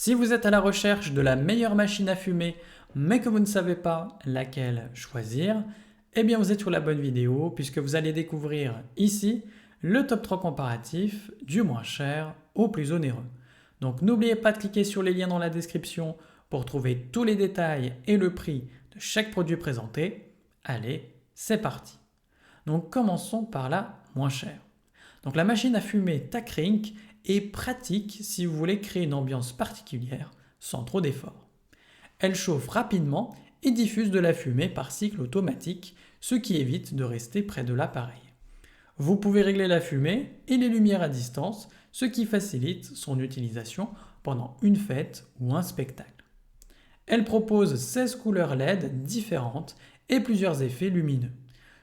Si vous êtes à la recherche de la meilleure machine à fumer, mais que vous ne savez pas laquelle choisir, eh bien vous êtes sur la bonne vidéo puisque vous allez découvrir ici le top 3 comparatif du moins cher au plus onéreux. Donc n'oubliez pas de cliquer sur les liens dans la description pour trouver tous les détails et le prix de chaque produit présenté. Allez, c'est parti. Donc commençons par la moins chère. Donc la machine à fumer Takrink est pratique si vous voulez créer une ambiance particulière sans trop d'efforts. Elle chauffe rapidement et diffuse de la fumée par cycle automatique, ce qui évite de rester près de l'appareil. Vous pouvez régler la fumée et les lumières à distance, ce qui facilite son utilisation pendant une fête ou un spectacle. Elle propose 16 couleurs LED différentes et plusieurs effets lumineux.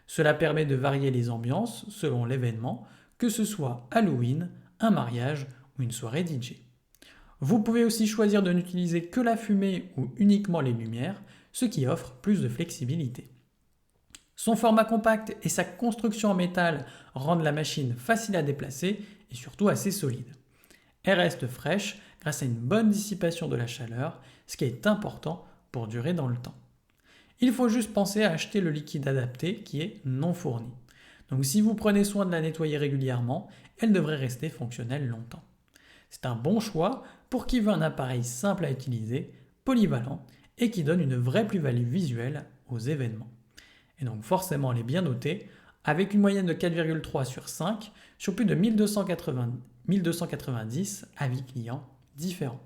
Cela permet de varier les ambiances selon l'événement, que ce soit Halloween, un mariage ou une soirée DJ. Vous pouvez aussi choisir de n'utiliser que la fumée ou uniquement les lumières, ce qui offre plus de flexibilité. Son format compact et sa construction en métal rendent la machine facile à déplacer et surtout assez solide. Elle reste fraîche grâce à une bonne dissipation de la chaleur, ce qui est important pour durer dans le temps. Il faut juste penser à acheter le liquide adapté qui est non fourni. Donc si vous prenez soin de la nettoyer régulièrement, elle devrait rester fonctionnelle longtemps. C'est un bon choix pour qui veut un appareil simple à utiliser, polyvalent et qui donne une vraie plus-value visuelle aux événements. Et donc forcément elle est bien notée, avec une moyenne de 4,3 sur 5 sur plus de 1290 avis clients différents.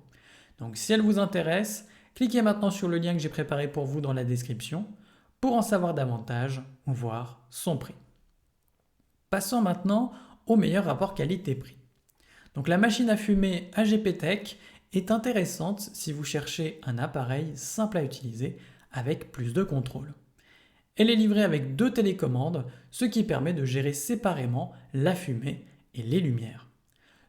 Donc si elle vous intéresse, cliquez maintenant sur le lien que j'ai préparé pour vous dans la description pour en savoir davantage ou voir son prix. Passons maintenant au meilleur rapport qualité-prix. Donc la machine à fumer AGP Tech est intéressante si vous cherchez un appareil simple à utiliser avec plus de contrôle. Elle est livrée avec 2 télécommandes, ce qui permet de gérer séparément la fumée et les lumières.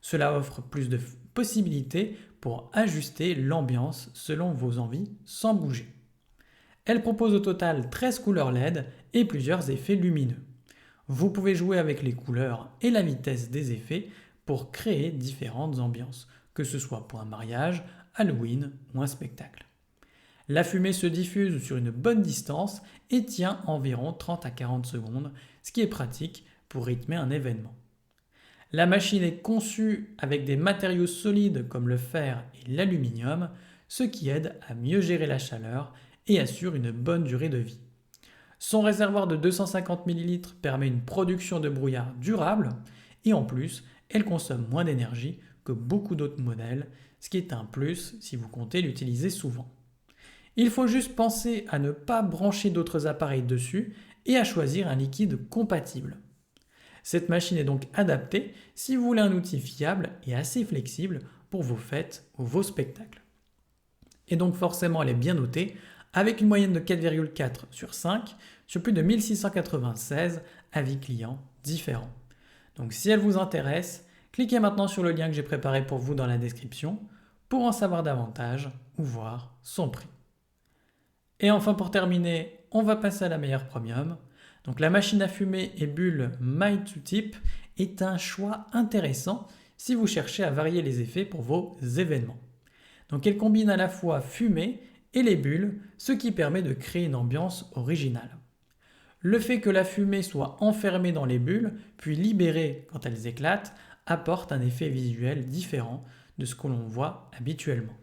Cela offre plus de possibilités pour ajuster l'ambiance selon vos envies sans bouger. Elle propose au total 13 couleurs LED et plusieurs effets lumineux. Vous pouvez jouer avec les couleurs et la vitesse des effets pour créer différentes ambiances, que ce soit pour un mariage, Halloween ou un spectacle. La fumée se diffuse sur une bonne distance et tient environ 30 à 40 secondes, ce qui est pratique pour rythmer un événement. La machine est conçue avec des matériaux solides comme le fer et l'aluminium, ce qui aide à mieux gérer la chaleur et assure une bonne durée de vie. Son réservoir de 250 ml permet une production de brouillard durable et en plus, elle consomme moins d'énergie que beaucoup d'autres modèles, ce qui est un plus si vous comptez l'utiliser souvent. Il faut juste penser à ne pas brancher d'autres appareils dessus et à choisir un liquide compatible. Cette machine est donc adaptée si vous voulez un outil fiable et assez flexible pour vos fêtes ou vos spectacles. Et donc forcément elle est bien notée avec une moyenne de 4,4 sur 5 sur plus de 1696 avis clients différents. Donc si elle vous intéresse, cliquez maintenant sur le lien que j'ai préparé pour vous dans la description pour en savoir davantage ou voir son prix. Et enfin pour terminer, on va passer à la meilleure premium. Donc la machine à fumer et bulles My2Tip est un choix intéressant si vous cherchez à varier les effets pour vos événements. Donc elle combine à la fois fumée et les bulles, ce qui permet de créer une ambiance originale. Le fait que la fumée soit enfermée dans les bulles, puis libérée quand elles éclatent, apporte un effet visuel différent de ce que l'on voit habituellement.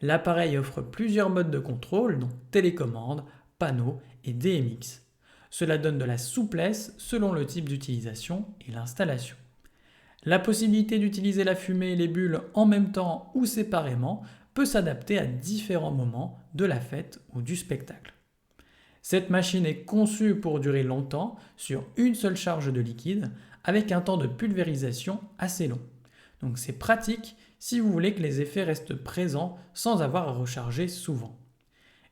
L'appareil offre plusieurs modes de contrôle, dont télécommande, panneau et DMX. Cela donne de la souplesse selon le type d'utilisation et l'installation. La possibilité d'utiliser la fumée et les bulles en même temps ou séparément peut s'adapter à différents moments de la fête ou du spectacle. Cette machine est conçue pour durer longtemps sur une seule charge de liquide avec un temps de pulvérisation assez long. Donc c'est pratique si vous voulez que les effets restent présents sans avoir à recharger souvent.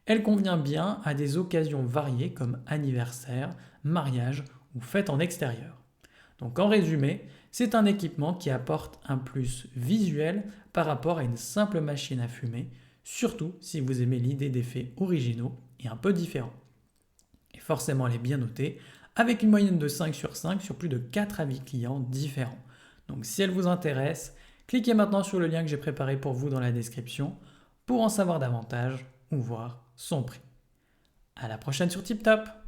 Elle convient bien à des occasions variées comme anniversaire, mariage ou fête en extérieur. Donc en résumé, c'est un équipement qui apporte un plus visuel par rapport à une simple machine à fumer, surtout si vous aimez l'idée d'effets originaux et un peu différents. Et forcément elle est bien notée, avec une moyenne de 5 sur 5 sur plus de 4 avis clients différents. Donc si elle vous intéresse, Cliquez maintenant sur le lien que j'ai préparé pour vous dans la description pour en savoir davantage ou voir son prix. À la prochaine sur TipTop!